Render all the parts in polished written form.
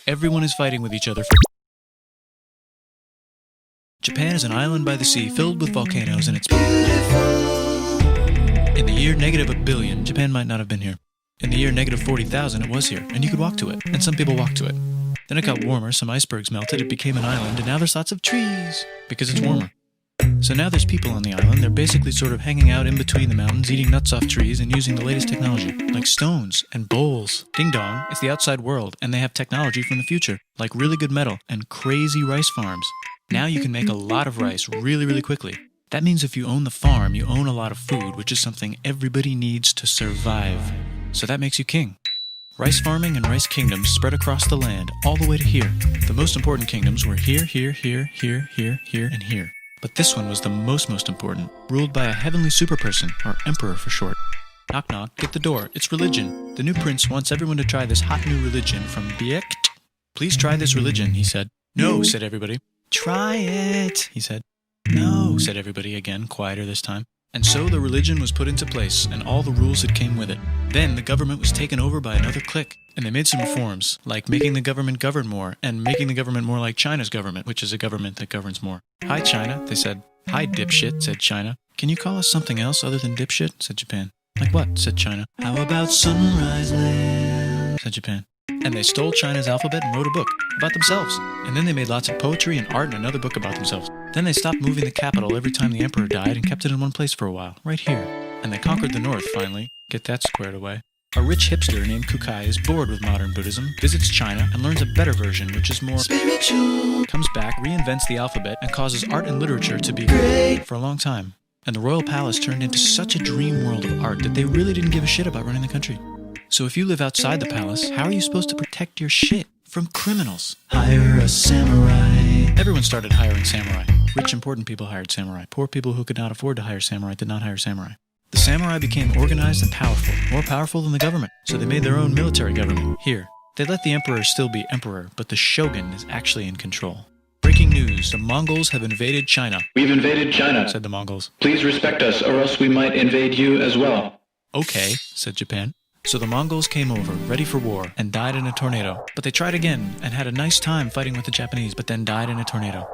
Everyone is fighting with each other for... Japan is an island by the sea filled with volcanoes and it's beautiful. In the year -1 billion, Japan might not have been here. In the year -40,000, it was here, and you could walk to it, and some people walked to it. Then it got warmer, some icebergs melted, it became an island, and now there's lots of trees, because it's warmer. So now there's people on the island, they're basically sort of hanging out in between the mountains, eating nuts off trees, and using the latest technology, like stones and bowls. Ding dong, it's the outside world, and they have technology from the future, like really good metal and crazy rice farms. Now you can make a lot of rice really, really quickly. That means if you own the farm, you own a lot of food, which is something everybody needs to survive. So that makes you king. Rice farming and rice kingdoms spread across the land, all the way to here. The most important kingdoms were here, here, here, here, here, here, and here. But this one was the most important, ruled by a heavenly superperson, or emperor for short. Knock knock, get the door, it's religion. The new prince wants everyone to try this hot new religion from Biekt. Please try this religion, he said. No, said everybody. Try it, he said. No, said everybody again, quieter this time. And so the religion was put into place, and all the rules that came with it. Then the government was taken over by another clique, and they made some reforms, like making the government govern more, and making the government more like China's government, which is a government that governs more. Hi, China, they said. Hi, dipshit, said China. Can you call us something else other than dipshit, said Japan. Like what, said China. How about Sunrise Land, said Japan. And they stole China's alphabet and wrote a book about themselves. And then they made lots of poetry and art and another book about themselves. Then they stopped moving the capital every time the emperor died and kept it in one place for a while, right here. And they conquered the north, finally. Get that squared away. A rich hipster named Kukai is bored with modern Buddhism, visits China, and learns a better version, which is more spiritual. Comes back, reinvents the alphabet, and causes art and literature to be great for a long time. And the royal palace turned into such a dream world of art that they really didn't give a shit about running the country. So if you live outside the palace, how are you supposed to protect your shit from criminals? Hire a samurai. Everyone started hiring samurai. Rich, important people hired samurai. Poor people who could not afford to hire samurai did not hire samurai. The samurai became organized and powerful, more powerful than the government. So they made their own military government, here. They let the emperor still be emperor, but the shogun is actually in control. Breaking news, the Mongols have invaded China. We've invaded China, said the Mongols. Please respect us, or else we might invade you as well. Okay, said Japan. So the Mongols came over, ready for war, and died in a tornado. But they tried again, and had a nice time fighting with the Japanese, but then died in a tornado.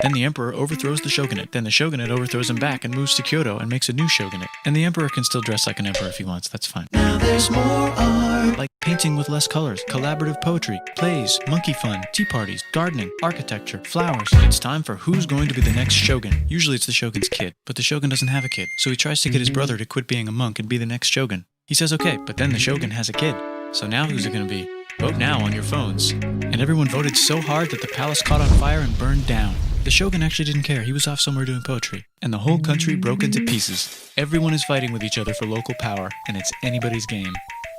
Then the emperor overthrows the shogunate. Then the shogunate overthrows him back and moves to Kyoto and makes a new shogunate. And the emperor can still dress like an emperor if he wants, that's fine. Now there's more art. Like painting with less colors, collaborative poetry, plays, monkey fun, tea parties, gardening, architecture, flowers. It's time for who's going to be the next shogun. Usually it's the shogun's kid, but the shogun doesn't have a kid. So he tries to get his brother to quit being a monk and be the next shogun. He says okay, but then the shogun has a kid. So now who's it going to be? Vote now on your phones. And everyone voted so hard that the palace caught on fire and burned down. The shogun actually didn't care. He was off somewhere doing poetry. And the whole country broke into pieces. Everyone is fighting with each other for local power, and it's anybody's game.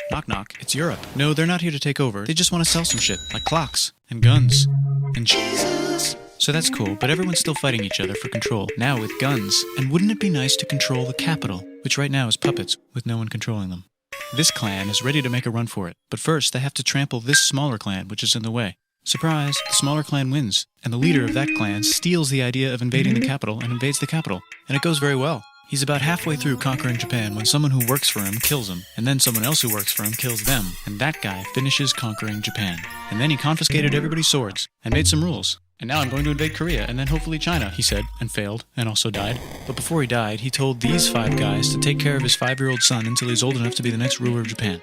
Knock knock, it's Europe. No, they're not here to take over. They just want to sell some shit, like clocks, and guns, and Jesus. So that's cool, but everyone's still fighting each other for control, now with guns. And wouldn't it be nice to control the capital, which right now is puppets, with no one controlling them? This clan is ready to make a run for it, but first they have to trample this smaller clan, which is in the way. Surprise, the smaller clan wins, and the leader of that clan steals the idea of invading the capital and invades the capital, and it goes very well. He's about halfway through conquering Japan when someone who works for him kills him, and then someone else who works for him kills them, and that guy finishes conquering Japan. And then he confiscated everybody's swords, and made some rules. And now I'm going to invade Korea, and then hopefully China, he said, and failed, and also died. But before he died, he told these 5 guys to take care of his 5-year-old son until he's old enough to be the next ruler of Japan.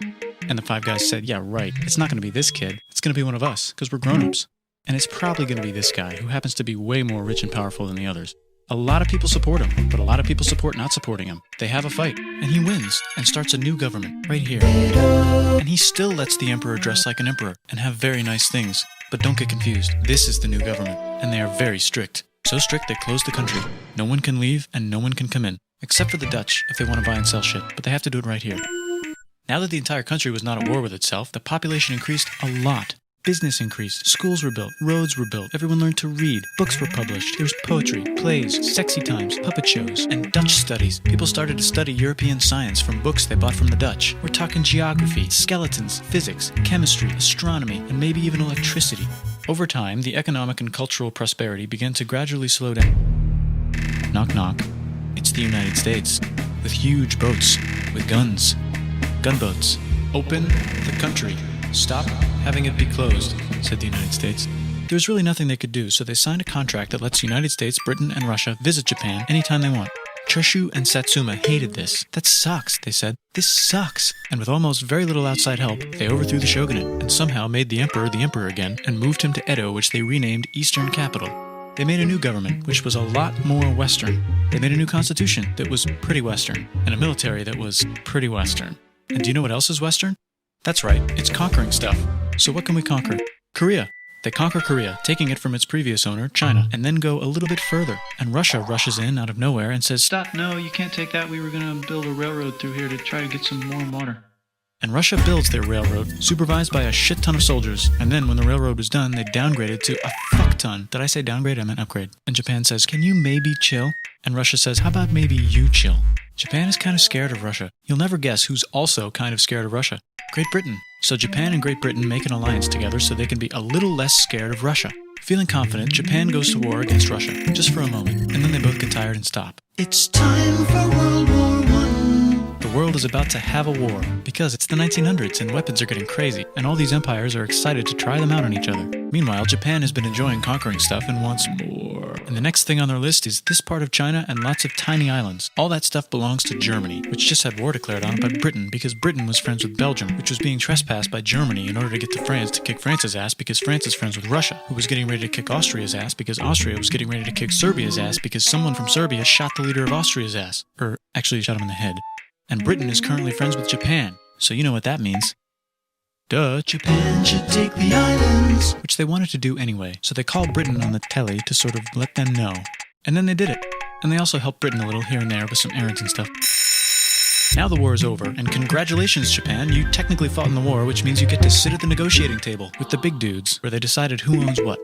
And the 5 guys said, yeah, right, it's not going to be this kid, it's going to be one of us, because we're grown-ups. And it's probably going to be this guy, who happens to be way more rich and powerful than the others. A lot of people support him, but a lot of people support not supporting him. They have a fight, and he wins, and starts a new government, right here. And he still lets the emperor dress like an emperor, and have very nice things. But don't get confused, this is the new government, and they are very strict. So strict they closed the country. No one can leave, and no one can come in. Except for the Dutch, if they want to buy and sell shit, but they have to do it right here. Now that the entire country was not at war with itself, the population increased a lot. Business increased, schools were built, roads were built, everyone learned to read, books were published, there was poetry, plays, sexy times, puppet shows, and Dutch studies. People started to study European science from books they bought from the Dutch. We're talking geography, skeletons, physics, chemistry, astronomy, and maybe even electricity. Over time, the economic and cultural prosperity began to gradually slow down. Knock knock. It's the United States, with huge boats, with guns. Gunboats. Open the country. Stop having it be closed, said the United States. There was really nothing they could do, so they signed a contract that lets the United States, Britain, and Russia visit Japan anytime they want. Choshu and Satsuma hated this. That sucks, they said. This sucks. And with almost very little outside help, they overthrew the shogunate and somehow made the emperor again and moved him to Edo, which they renamed Eastern Capital. They made a new government, which was a lot more Western. They made a new constitution that was pretty Western, and a military that was pretty Western. And do you know what else is Western? That's right, it's conquering stuff. So what can we conquer? Korea. They conquer Korea, taking it from its previous owner, China, and then go a little bit further. And Russia rushes in out of nowhere and says, "Stop, no, you can't take that. We were going to build a railroad through here to try to get some warm water." And Russia builds their railroad, supervised by a shit ton of soldiers. And then when the railroad was done, they downgraded to a fuck ton. Did I say downgrade? I meant upgrade. And Japan says, "Can you maybe chill?" And Russia says, "How about maybe you chill?" Japan is kind of scared of Russia. You'll never guess who's also kind of scared of Russia. Great Britain. So Japan and Great Britain make an alliance together so they can be a little less scared of Russia. Feeling confident, Japan goes to war against Russia, just for a moment, and then they both get tired and stop. It's time for World War I. The world is about to have a war, because it's the 1900s and weapons are getting crazy, and all these empires are excited to try them out on each other. Meanwhile, Japan has been enjoying conquering stuff and wants more. And the next thing on their list is this part of China and lots of tiny islands. All that stuff belongs to Germany, which just had war declared on it by Britain because Britain was friends with Belgium, which was being trespassed by Germany in order to get to France to kick France's ass because France is friends with Russia, who was getting ready to kick Austria's ass because Austria was getting ready to kick Serbia's ass because someone from Serbia shot the leader of Austria's ass. Or, actually shot him in the head. And Britain is currently friends with Japan, so you know what that means. Duh, Japan should take the islands. Which they wanted to do anyway, so they called Britain on the telly to sort of let them know. And then they did it. And they also helped Britain a little here and there with some errands and stuff. Now the war is over, and congratulations, Japan, you technically fought in the war, which means you get to sit at the negotiating table with the big dudes, where they decided who owns what.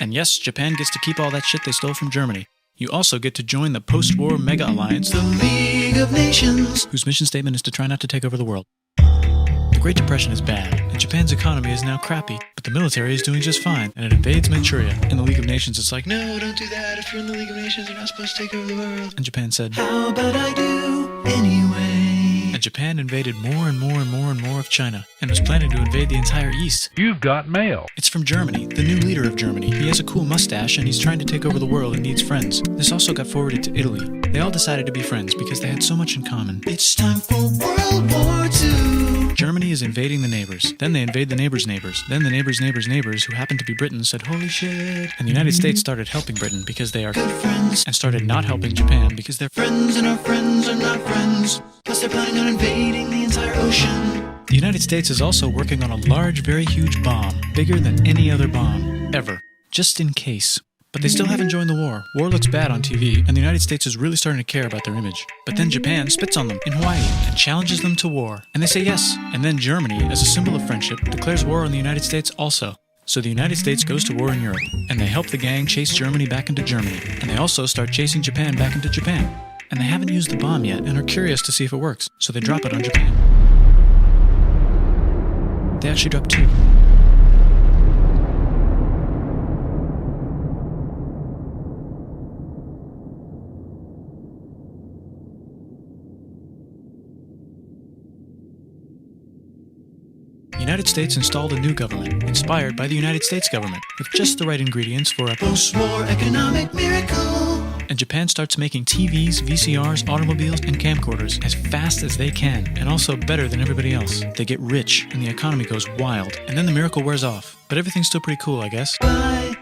And yes, Japan gets to keep all that shit they stole from Germany. You also get to join the post-war mega-alliance, the League of Nations, whose mission statement is to try not to take over the world. The Great Depression is bad, and Japan's economy is now crappy, but the military is doing just fine, and it invades Manchuria. In the League of Nations, it's like, no, don't do that. If you're in the League of Nations, you're not supposed to take over the world. And Japan said, how about I do anyway? And Japan invaded more and more and more and more of China, and was planning to invade the entire East. You've got mail. It's from Germany, the new leader of Germany. He has a cool mustache, and he's trying to take over the world and needs friends. This also got forwarded to Italy. They all decided to be friends because they had so much in common. It's time for World War II. Germany is invading the neighbors. Then they invade the neighbors' neighbors. Then the neighbors' neighbors' neighbors, who happened to be Britain, said, holy shit. And the United States started helping Britain because they are good friends, and started not helping Japan because they're friends and our friends are not friends. Plus they're planning on invading the entire ocean. The United States is also working on a large, very huge bomb, bigger than any other bomb, ever, just in case. But they still haven't joined the war. War looks bad on TV, and the United States is really starting to care about their image. But then Japan spits on them in Hawaii and challenges them to war. And they say yes. And then Germany, as a symbol of friendship, declares war on the United States also. So the United States goes to war in Europe, and they help the gang chase Germany back into Germany. And they also start chasing Japan back into Japan. And they haven't used the bomb yet, and are curious to see if it works. So they drop it on Japan. They actually drop two. The United States installed a new government, inspired by the United States government, with just the right ingredients for a post-war economic miracle. And Japan starts making TVs, VCRs, automobiles, and camcorders as fast as they can, and also better than everybody else. They get rich, and the economy goes wild, and then the miracle wears off. But everything's still pretty cool, I guess. Bye.